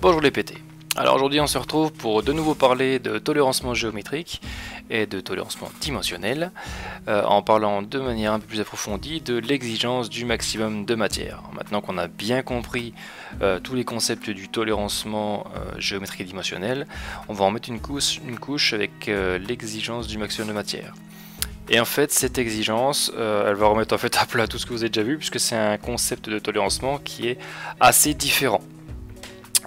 Bonjour les PT. Alors aujourd'hui on se retrouve pour de nouveau parler de tolérancement géométrique et de tolérancement dimensionnel en parlant de manière un peu plus approfondie de l'exigence du maximum de matière. Maintenant qu'on a bien compris tous les concepts du tolérancement géométrique et dimensionnel, on va en mettre une couche avec l'exigence du maximum de matière. Et en fait, cette exigence, elle va remettre en fait à plat tout ce que vous avez déjà vu, puisque c'est un concept de tolérancement qui est assez différent.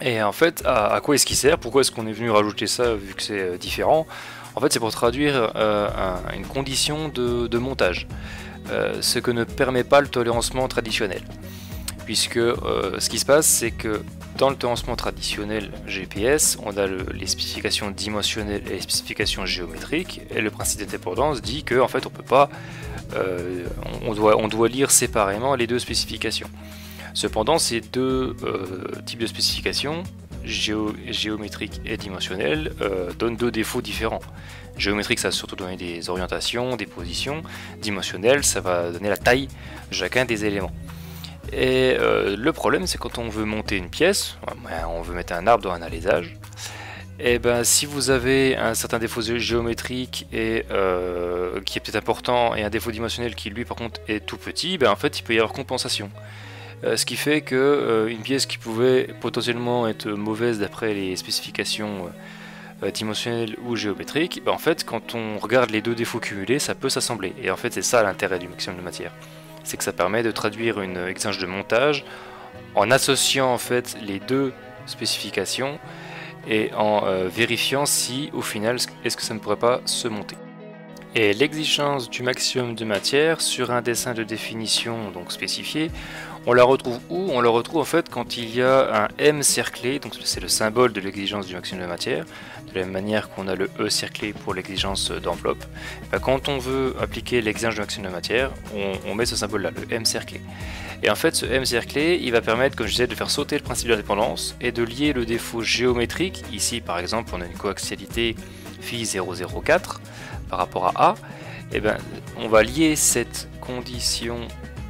Et en fait, à quoi est-ce qu'il sert? Pourquoi est-ce qu'on est venu rajouter ça vu que c'est différent? En fait, c'est pour traduire une condition de montage, ce que ne permet pas le tolérancement traditionnel. Puisque ce qui se passe, c'est que dans le tolérancement traditionnel GPS, on a les spécifications dimensionnelles et les spécifications géométriques, et le principe d'indépendance dit qu'en fait on peut pas, on doit lire séparément les deux spécifications. Cependant, ces deux types de spécifications, géométriques et dimensionnelles, donnent deux défauts différents. Géométrique, ça va surtout donner des orientations, des positions. Dimensionnel, ça va donner la taille de chacun des éléments. Et le problème, c'est quand on veut monter une pièce, on veut mettre un arbre dans un alésage, et ben si vous avez un certain défaut géométrique et qui est peut-être important et un défaut dimensionnel qui lui par contre est tout petit, ben en fait il peut y avoir compensation. Ce qui fait que une pièce qui pouvait potentiellement être mauvaise d'après les spécifications dimensionnelles ou géométriques, ben en fait quand on regarde les deux défauts cumulés, ça peut s'assembler. Et en fait c'est ça l'intérêt du maximum de matière. C'est que ça permet de traduire une exigence de montage en associant en fait les deux spécifications et en vérifiant si au final est-ce que ça ne pourrait pas se monter. Et l'exigence du maximum de matière sur un dessin de définition donc spécifié, on la retrouve où? On la retrouve en fait quand il y a un M cerclé, donc c'est le symbole de l'exigence du maximum de matière, de la même manière qu'on a le E cerclé pour l'exigence d'enveloppe. Quand on veut appliquer l'exigence du maximum de matière, on met ce symbole là, le M cerclé. Et en fait ce M cerclé, il va permettre, comme je disais, de faire sauter le principe de l'indépendance et de lier le défaut géométrique. Ici par exemple on a une coaxialité phi 0,04 par rapport à A, et ben on va lier cette condition,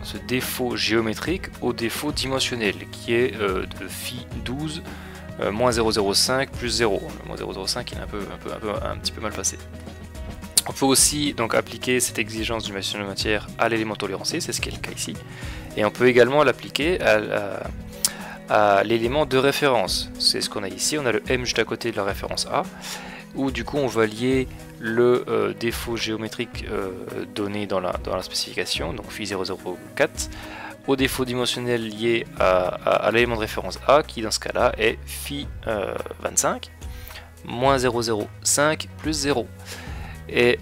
ce défaut géométrique au défaut dimensionnel qui est de phi 12 moins 0,05 plus 0. Le moins 0,05 il est un petit peu mal passé. On peut aussi donc appliquer cette exigence du maximum de matière à l'élément tolérancé, c'est ce qui est le cas ici, et on peut également l'appliquer à l'élément de référence. C'est ce qu'on a ici, on a le M juste à côté de la référence A, où du coup on va lier le défaut géométrique donné dans la spécification, donc phi 0,04, au défaut dimensionnel lié à l'élément de référence A, qui dans ce cas-là est phi 25, moins 0,05 plus 0. Et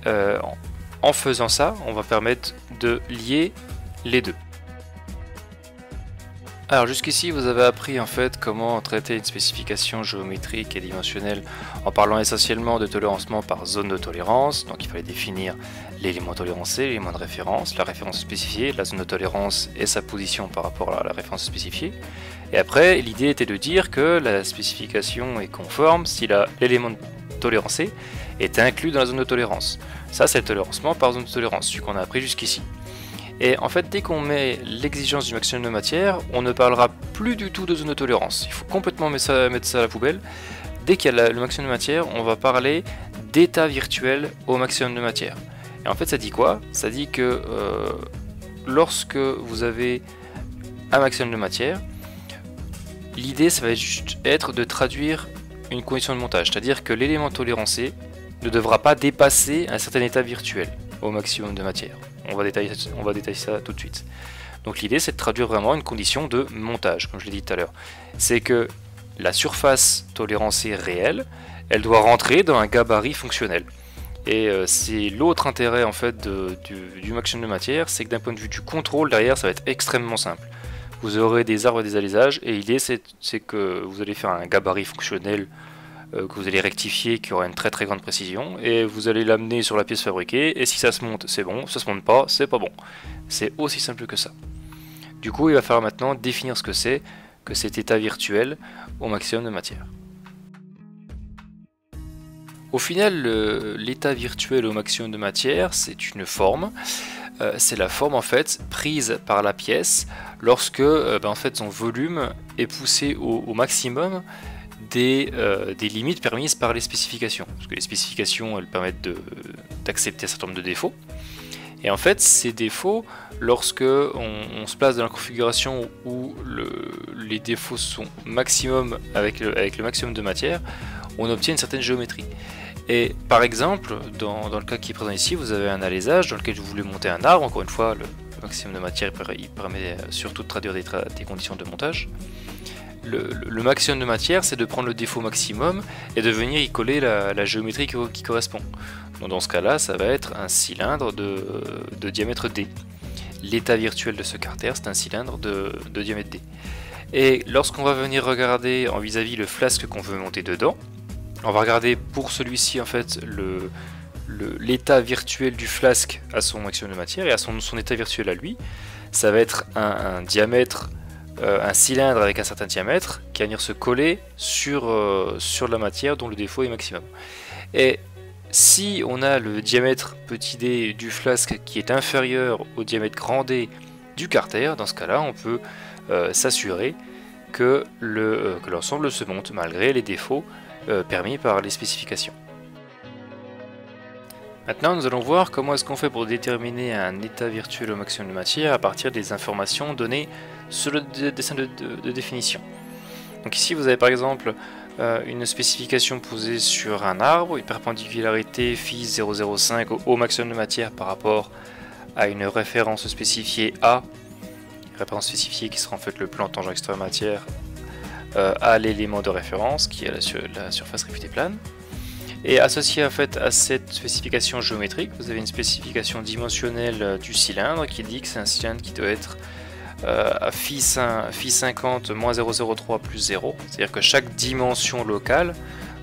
en faisant ça, on va permettre de lier les deux. Alors jusqu'ici vous avez appris en fait comment traiter une spécification géométrique et dimensionnelle en parlant essentiellement de tolérancement par zone de tolérance. Donc il fallait définir l'élément tolérancé, l'élément de référence, la référence spécifiée, la zone de tolérance et sa position par rapport à la référence spécifiée. Et après l'idée était de dire que la spécification est conforme si l'élément tolérancé est inclus dans la zone de tolérance. Ça c'est le tolérancement par zone de tolérance, ce qu'on a appris jusqu'ici. Et en fait, dès qu'on met l'exigence du maximum de matière, on ne parlera plus du tout de zone de tolérance. Il faut complètement mettre ça à la poubelle. Dès qu'il y a le maximum de matière, on va parler d'état virtuel au maximum de matière. Et en fait, ça dit quoi? Ça dit que lorsque vous avez un maximum de matière, l'idée, ça va juste être de traduire une condition de montage. C'est-à-dire que l'élément tolérancé ne devra pas dépasser un certain état virtuel au maximum de matière. On va détailler ça tout de suite. Donc l'idée c'est de traduire vraiment une condition de montage, comme je l'ai dit tout à l'heure. C'est que la surface tolérancée réelle, elle doit rentrer dans un gabarit fonctionnel. Et c'est l'autre intérêt en fait du maximum de matière, c'est que d'un point de vue du contrôle derrière, ça va être extrêmement simple. Vous aurez des arbres et des allésages, et l'idée c'est que vous allez faire un gabarit fonctionnel que vous allez rectifier, qui aura une très très grande précision, et vous allez l'amener sur la pièce fabriquée, et si ça se monte, c'est bon, si ça se monte pas, c'est pas bon. C'est aussi simple que ça. Du coup, il va falloir maintenant définir ce que c'est que cet état virtuel au maximum de matière. Au final, l'état virtuel au maximum de matière, c'est une forme. C'est la forme en fait prise par la pièce lorsque en fait, son volume est poussé au maximum des limites permises par les spécifications. Parce que les spécifications, elles permettent d'accepter un certain nombre de défauts. Et en fait, ces défauts, lorsque on se place dans la configuration où les défauts sont maximum avec le maximum de matière, on obtient une certaine géométrie. Et par exemple, dans le cas qui est présent ici, vous avez un alésage dans lequel vous voulez monter un arbre. Encore une fois, le maximum de matière il permet surtout de traduire des conditions de montage. Le maximum de matière, c'est de prendre le défaut maximum et de venir y coller la géométrie qui correspond. Donc dans ce cas-là, ça va être un cylindre de diamètre D. L'état virtuel de ce carter, c'est un cylindre de diamètre D. Et lorsqu'on va venir regarder en vis-à-vis le flasque qu'on veut monter dedans, on va regarder pour celui-ci en fait l'état virtuel du flasque à son maximum de matière et à son état virtuel à lui. Ça va être un diamètre, un cylindre avec un certain diamètre qui va venir se coller sur la matière dont le défaut est maximum. Et si on a le diamètre petit d du flasque qui est inférieur au diamètre grand D du carter, dans ce cas-là on peut s'assurer que l'ensemble se monte malgré les défauts permis par les spécifications. Maintenant nous allons voir comment est-ce qu'on fait pour déterminer un état virtuel au maximum de matière à partir des informations données sur le dessin de définition. Donc ici vous avez par exemple une spécification posée sur un arbre, une perpendicularité phi 0,05 au maximum de matière par rapport à une référence spécifiée A, référence spécifiée qui sera en fait le plan tangent extérieur matière à l'élément de référence qui est la surface réputée plane. Et associé en fait à cette spécification géométrique, vous avez une spécification dimensionnelle du cylindre qui dit que c'est un cylindre qui doit être à phi 50 moins 0,03 plus 0, c'est-à-dire que chaque dimension locale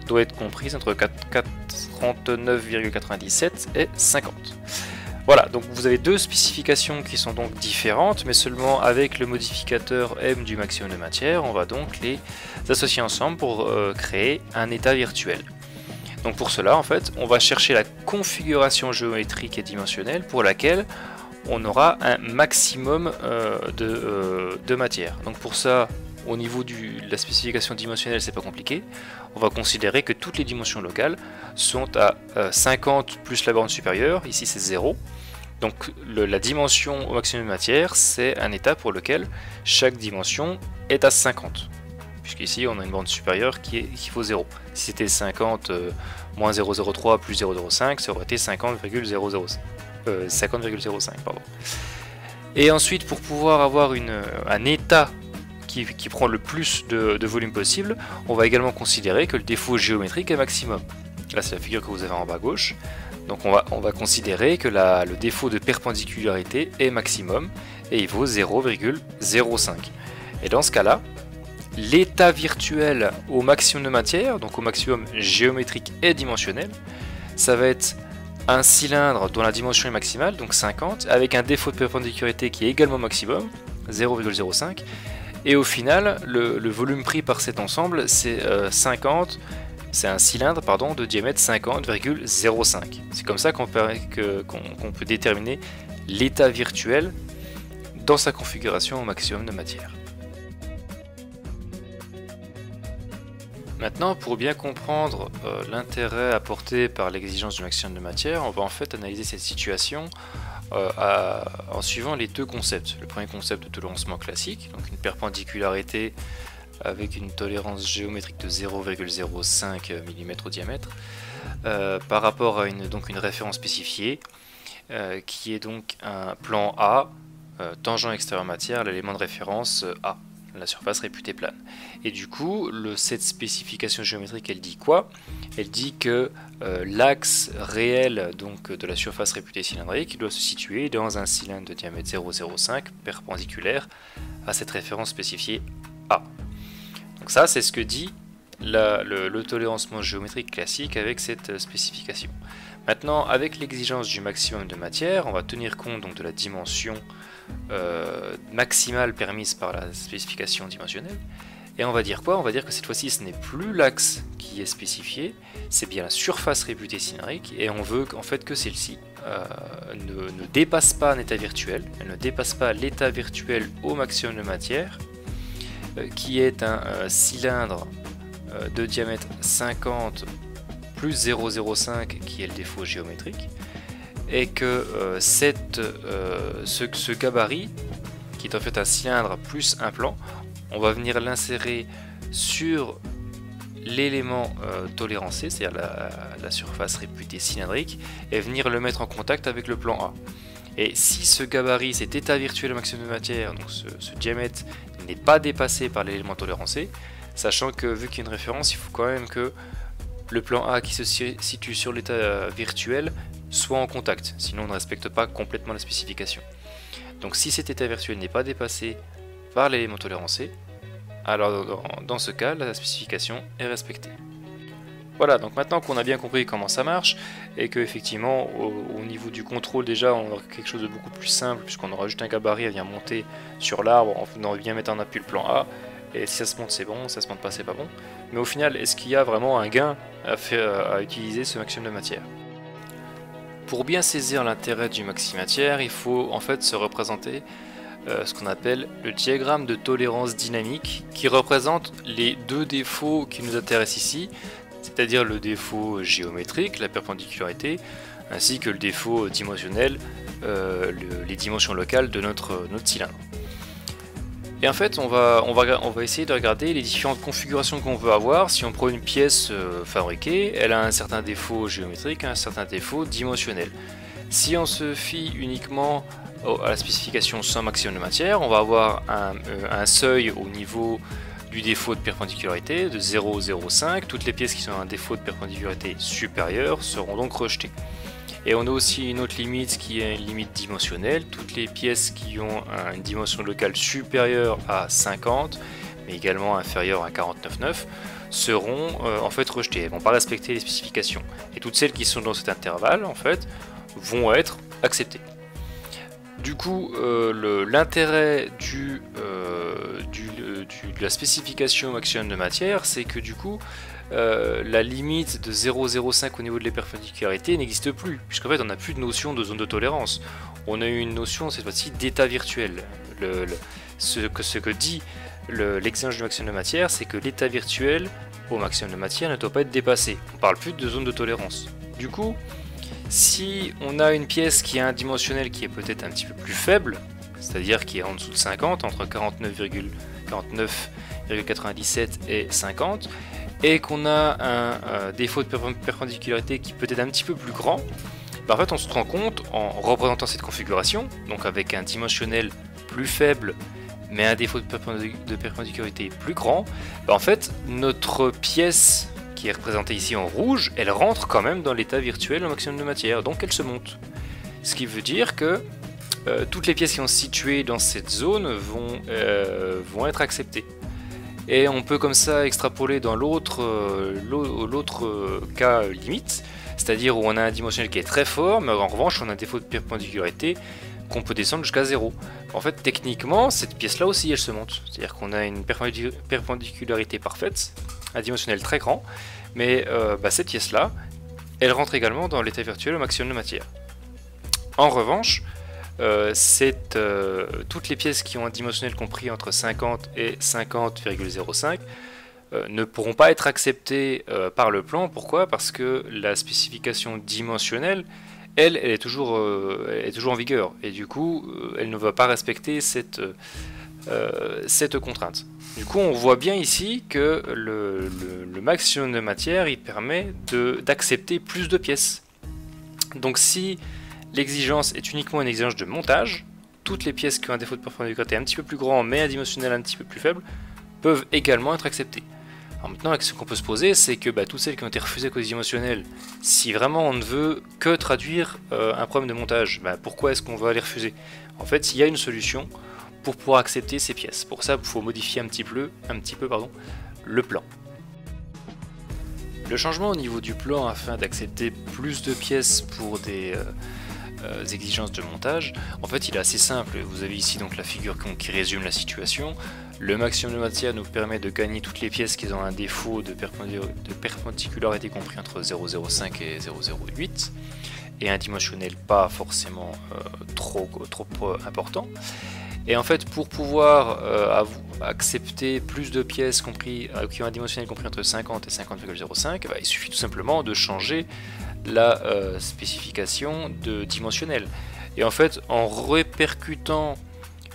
doit être comprise entre 39,97 et 50. Voilà, donc vous avez deux spécifications qui sont donc différentes, mais seulement avec le modificateur M du maximum de matière, on va donc les associer ensemble pour créer un état virtuel. Donc pour cela, en fait, on va chercher la configuration géométrique et dimensionnelle pour laquelle on aura un maximum de matière. Donc pour ça, au niveau de la spécification dimensionnelle, c'est pas compliqué. On va considérer que toutes les dimensions locales sont à 50 plus la borne supérieure, ici c'est 0. Donc la dimension au maximum de matière, c'est un état pour lequel chaque dimension est à 50. Puisqu'ici on a une borne supérieure qui vaut 0. Si c'était 50 moins 0,03 plus 0,05, ça aurait été 50,05. Et ensuite, pour pouvoir avoir un état qui prend le plus de volume possible, on va également considérer que le défaut géométrique est maximum. Là c'est la figure que vous avez en bas à gauche. Donc on va considérer que le défaut de perpendicularité est maximum et il vaut 0,05. Et dans ce cas-là, l'état virtuel au maximum de matière, donc au maximum géométrique et dimensionnel, ça va être un cylindre dont la dimension est maximale, donc 50, avec un défaut de perpendicularité qui est également maximum, 0,05. Et au final, le volume pris par cet ensemble, c'est 50. C'est un cylindre de diamètre 50,05. C'est comme ça qu'on peut déterminer l'état virtuel dans sa configuration au maximum de matière. Maintenant, pour bien comprendre l'intérêt apporté par l'exigence du maximum de matière, on va en fait analyser cette situation en suivant les deux concepts. Le premier concept de tolérancement classique, donc une perpendicularité avec une tolérance géométrique de 0,05 mm au diamètre par rapport à une référence spécifiée qui est donc un plan A tangent extérieur matière, l'élément de référence A, la surface réputée plane. Et du coup, cette spécification géométrique, elle dit quoi? Elle dit que l'axe réel donc, de la surface réputée cylindrique doit se situer dans un cylindre de diamètre 0,05 perpendiculaire à cette référence spécifiée A. Donc ça, c'est ce que dit le tolérancement géométrique classique avec cette spécification. Maintenant, avec l'exigence du maximum de matière, on va tenir compte donc, de la dimension maximale permise par la spécification dimensionnelle. Et on va dire quoi? On va dire que cette fois-ci, ce n'est plus l'axe qui est spécifié, c'est bien la surface réputée cylindrique, et on veut en fait que celle-ci ne dépasse pas un état virtuel, elle ne dépasse pas l'état virtuel au maximum de matière, qui est un cylindre de diamètre 50 plus 0,05 qui est le défaut géométrique, et que ce gabarit, qui est en fait un cylindre plus un plan, on va venir l'insérer sur l'élément tolérancé, c'est-à-dire la surface réputée cylindrique, et venir le mettre en contact avec le plan A. Et si ce gabarit, cet état virtuel au maximum de matière, donc ce diamètre, n'est pas dépassé par l'élément tolérancé, sachant que vu qu'il y a une référence, il faut quand même que le plan A qui se situe sur l'état virtuel soit en contact, sinon on ne respecte pas complètement la spécification. Donc si cet état virtuel n'est pas dépassé par l'élément tolérancé, alors dans ce cas, la spécification est respectée. Voilà, donc maintenant qu'on a bien compris comment ça marche, et que effectivement au niveau du contrôle déjà on aura quelque chose de beaucoup plus simple, puisqu'on aura juste un gabarit à venir monter sur l'arbre, on vient mettre en appui le plan A, et si ça se monte c'est bon, ça se monte pas c'est pas bon. Mais au final, est-ce qu'il y a vraiment un gain à utiliser ce maximum de matière? Pour bien saisir l'intérêt du maximatière, il faut en fait se représenter ce qu'on appelle le diagramme de tolérance dynamique, qui représente les deux défauts qui nous intéressent ici, c'est-à-dire le défaut géométrique, la perpendicularité, ainsi que le défaut dimensionnel, les dimensions locales de notre cylindre. Et en fait, on va essayer de regarder les différentes configurations qu'on veut avoir. Si on prend une pièce fabriquée, elle a un certain défaut géométrique, un certain défaut dimensionnel. Si on se fie uniquement à la spécification sans maximum de matière, on va avoir un seuil au niveau du défaut de perpendicularité de 0,05. Toutes les pièces qui ont un défaut de perpendicularité supérieur seront donc rejetées. Et on a aussi une autre limite qui est une limite dimensionnelle. Toutes les pièces qui ont une dimension locale supérieure à 50, mais également inférieure à 49,9, seront en fait rejetées. Elles ne vont pas respecter les spécifications. Et toutes celles qui sont dans cet intervalle, en fait, vont être acceptées. Du coup, l'intérêt de la spécification maximum de matière, c'est que du coup, la limite de 0,05 au niveau de la perpendicularité n'existe plus, puisqu'en fait on n'a plus de notion de zone de tolérance. On a eu une notion cette fois-ci d'état virtuel. Ce que dit l'exigence du maximum de matière, c'est que l'état virtuel au maximum de matière ne doit pas être dépassé. On ne parle plus de zone de tolérance. Du coup, si on a une pièce qui a un dimensionnel qui est peut-être un petit peu plus faible, c'est-à-dire qui est en dessous de 50, entre 49,97 et 50, et qu'on a un défaut de perpendicularité qui peut être un petit peu plus grand, en fait on se rend compte en représentant cette configuration, donc avec un dimensionnel plus faible mais un défaut de perpendicularité plus grand, en fait notre pièce qui est représentée ici en rouge, elle rentre quand même dans l'état virtuel au maximum de matière, donc elle se monte. Ce qui veut dire que toutes les pièces qui sont situées dans cette zone vont être acceptées. Et on peut comme ça extrapoler dans l'autre cas limite, c'est-à-dire où on a un dimensionnel qui est très fort, mais en revanche on a un défaut de perpendicularité qu'on peut descendre jusqu'à 0. En fait, techniquement, cette pièce-là aussi, elle se monte. C'est-à-dire qu'on a une perpendicularité parfaite, un dimensionnel très grand, mais cette pièce-là, elle rentre également dans l'état virtuel au maximum de matière. En revanche, toutes les pièces qui ont un dimensionnel compris entre 50 et 50,05 ne pourront pas être acceptées par le plan. Pourquoi? Parce que la spécification dimensionnelle, elle est toujours en vigueur, et du coup, elle ne va pas respecter cette contrainte. Du coup, on voit bien ici que le maximum de matière, il permet d'accepter plus de pièces. Donc si l'exigence est uniquement une exigence de montage, toutes les pièces qui ont un défaut de perpendicularité un petit peu plus grand mais un dimensionnel un petit peu plus faible peuvent également être acceptées. Alors maintenant, ce qu'on peut se poser, c'est que toutes celles qui ont été refusées à cause dimensionnel, si vraiment on ne veut que traduire un problème de montage, pourquoi est-ce qu'on va les refuser? En fait, il y a une solution pour pouvoir accepter ces pièces. Pour ça, il faut modifier un petit peu le plan. Le changement au niveau du plan afin d'accepter plus de pièces pour des exigences de montage, en fait il est assez simple. Vous avez ici donc la figure qui résume la situation. Le maximum de matière nous permet de gagner toutes les pièces qui ont un défaut de perpendicularité compris entre 0,05 et 0,08 et un dimensionnel pas forcément trop important. Et en fait, pour pouvoir accepter plus de pièces qui ont un dimensionnel compris entre 50 et 50,05, il suffit tout simplement de changer la spécification de dimensionnel. Et en fait, en répercutant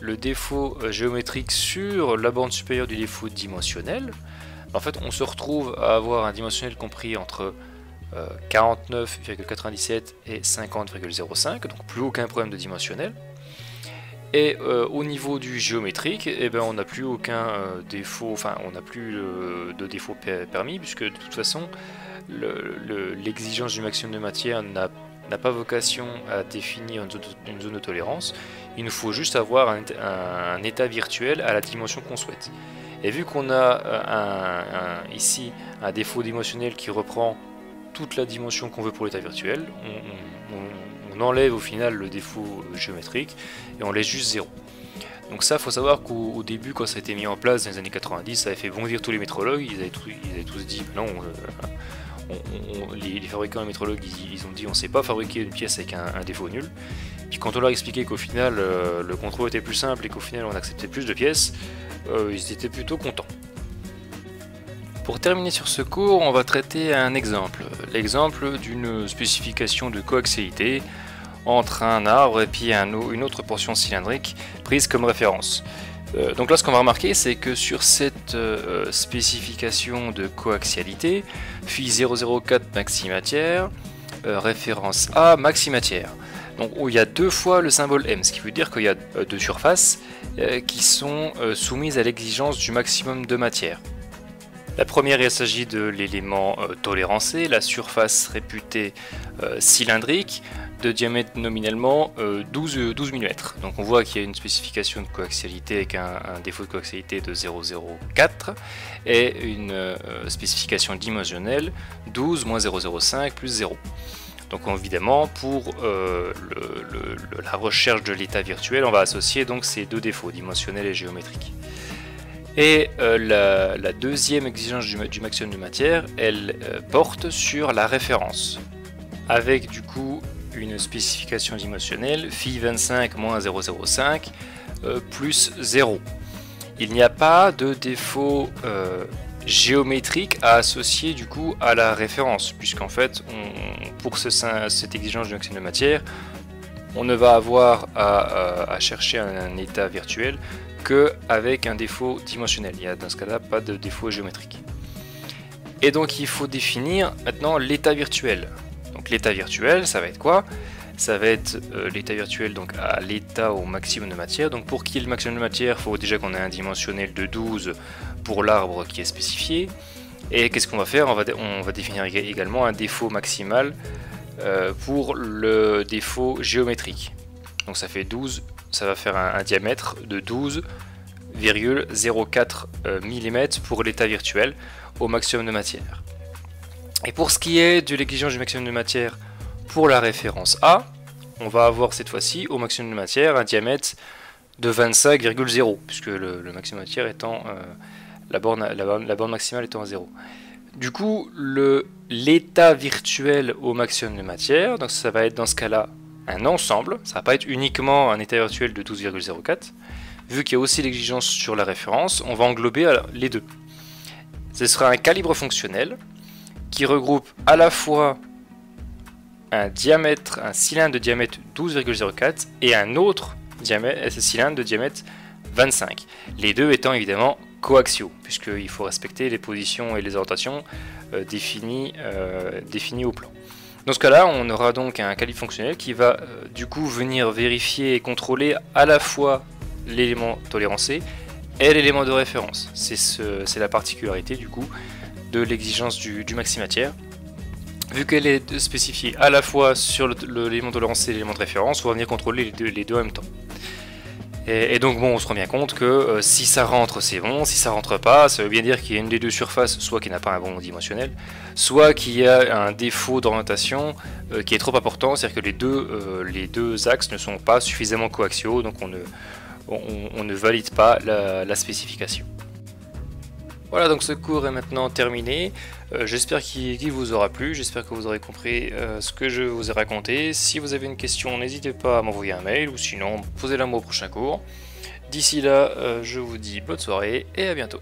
le défaut géométrique sur la borne supérieure du défaut dimensionnel, en fait, on se retrouve à avoir un dimensionnel compris entre 49,97 et 50,05, donc plus aucun problème de dimensionnel. Et au niveau du géométrique, on n'a plus aucun défaut, enfin on n'a plus de défaut permis, puisque de toute façon l'exigence du maximum de matière n'a pas vocation à définir une zone de tolérance. Il nous faut juste avoir un état virtuel à la dimension qu'on souhaite. Et vu qu'on a ici un défaut dimensionnel qui reprend toute la dimension qu'on veut pour l'état virtuel, on enlève au final le défaut géométrique et on laisse juste 0. Donc ça, faut savoir qu'au début, quand ça a été mis en place dans les années 90, ça avait fait bondir tous les métrologues. Ils avaient tous dit non, les fabricants et métrologues ils ont dit on sait pas fabriquer une pièce avec un défaut nul. Puis quand on leur a expliqué qu'au final le contrôle était plus simple et qu'au final on acceptait plus de pièces, ils étaient plutôt contents. Pour terminer sur ce cours, on va traiter un exemple, l'exemple d'une spécification de coaxialité entre un arbre et puis une autre portion cylindrique prise comme référence. Donc là, ce qu'on va remarquer, c'est que sur cette spécification de coaxialité, phi 004 maximatière, référence A maximatière. Donc où il y a deux fois le symbole M, ce qui veut dire qu'il y a deux surfaces qui sont soumises à l'exigence du maximum de matière. La première, il s'agit de l'élément tolérancé, la surface réputée cylindrique, de diamètre nominalement 12 mm. Donc on voit qu'il y a une spécification de coaxialité avec un défaut de coaxialité de 0,04 et une spécification dimensionnelle 12 moins 0,05 plus 0. Donc évidemment, pour la recherche de l'état virtuel, on va associer donc ces deux défauts, dimensionnel et géométrique. Et la deuxième exigence du maximum de matière, elle porte sur la référence, avec du coup une spécification dimensionnelle phi 25 moins 0,05 plus 0. Il n'y a pas de défaut géométrique à associer du coup à la référence, puisqu'en fait pour cette exigence du maximum de matière, on ne va avoir à chercher un état virtuel qu'avec un défaut dimensionnel. Il n'y a dans ce cas-là pas de défaut géométrique. Et donc il faut définir maintenant l'état virtuel. Donc l'état virtuel, ça va être quoi? Ça va être l'état virtuel donc à l'état au maximum de matière. Donc pour qu'il y ait le maximum de matière, il faut déjà qu'on ait un dimensionnel de 12 pour l'arbre qui est spécifié. Et qu'est-ce qu'on va faire? On va définir également un défaut maximal pour le défaut géométrique. Donc ça fait 12. Ça va faire un diamètre de 12,04 mm pour l'état virtuel au maximum de matière. Et pour ce qui est de l'exigence du maximum de matière pour la référence A, on va avoir cette fois-ci au maximum de matière un diamètre de 25,0, puisque le maximum de matière étant la borne maximale étant à 0. Du coup, l'état virtuel au maximum de matière, donc ça va être dans ce cas-là un ensemble, ça va pas être uniquement un état virtuel de 12,04. Vu qu'il y a aussi l'exigence sur la référence, on va englober les deux. Ce sera un calibre fonctionnel qui regroupe à la fois un cylindre de diamètre 12,04 et un autre cylindre de diamètre 25. Les deux étant évidemment coaxiaux, puisqu'il faut respecter les positions et les orientations définies au plan. Dans ce cas-là, on aura donc un calibre fonctionnel qui va du coup venir vérifier et contrôler à la fois l'élément tolérancé et l'élément de référence. C'est la particularité du coup de l'exigence du maximatière. Vu qu'elle est spécifiée à la fois sur l'élément tolérancé et l'élément de référence, on va venir contrôler les deux en même temps. Et donc bon, on se rend bien compte que si ça rentre, c'est bon, si ça rentre pas, ça veut bien dire qu'il y a une des deux surfaces, soit qui n'a pas un bon dimensionnel, soit qu'il y a un défaut d'orientation qui est trop important, c'est-à-dire que les deux axes ne sont pas suffisamment coaxiaux, donc on ne valide pas la spécification. Voilà, donc ce cours est maintenant terminé. J'espère qu'il vous aura plu, j'espère que vous aurez compris ce que je vous ai raconté. Si vous avez une question, n'hésitez pas à m'envoyer un mail ou sinon posez-la moi au prochain cours. D'ici là, je vous dis bonne soirée et à bientôt.